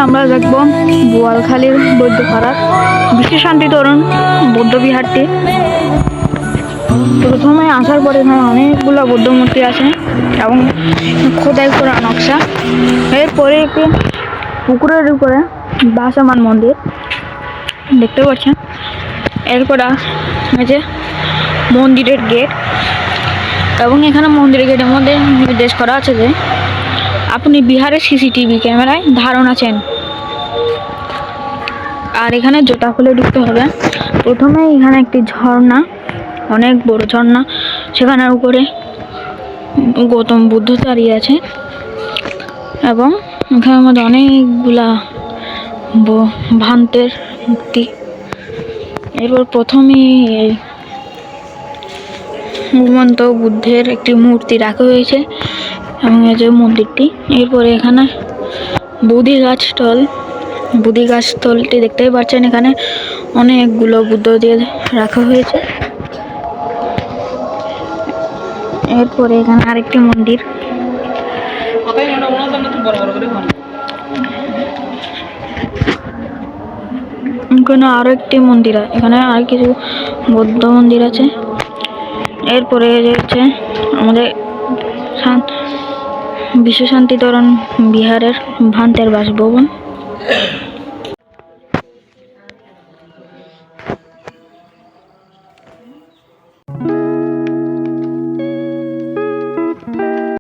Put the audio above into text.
আমরা দেখব বোয়ালখালীর বৌদ্ধপাড়ার বিশ্বশান্তি তরুণ বৌদ্ধ বিহারটি। প্রথমে আসার পরে এখানে অনেকগুলো বৌদ্ধ মূর্তি আছে এবং খোদাই করা নকশা। এরপরে একটি পুকুরের উপরে ভাসমান মন্দির দেখতে পাচ্ছেন। এরপর আছে মন্দিরের গেট এবং এখানে মন্দিরের গেটের মধ্যে নির্দেশ করা আছে যে আপনি বিহারের সিসিটিভি ক্যামেরায় ধারণ আছেন। আর এখানে জুতা খুলে ঢুকতে হবে। প্রথমে এখানে একটি ঝর্ণা, অনেক বড় ঝর্ণা, সেখানের উপরে গৌতম বুদ্ধ দাঁড়িয়ে আছে এবং এখানের মধ্যে অনেকগুলা ভান্তের মূর্তি। এরপর প্রথমেই এই ঘুমন্ত বুদ্ধের একটি মূর্তি রাখা হয়েছে এবং এই যে মন্দিরটি। এরপরে এখানে বোধি গাছ স্থলটি দেখতেই পাচ্ছেন। এখানে অনেকগুলো বুদ্ধ দিয়ে রাখা হয়েছে। এরপরে এখানে আরেকটি মন্দির, এখানে আরো একটি মন্দির, এখানে আর কিছু বৌদ্ধ মন্দির আছে। এরপরে হচ্ছে আমাদের বিশ্বশান্তি তরুণ বিহারের ভান্তের বাসভবন।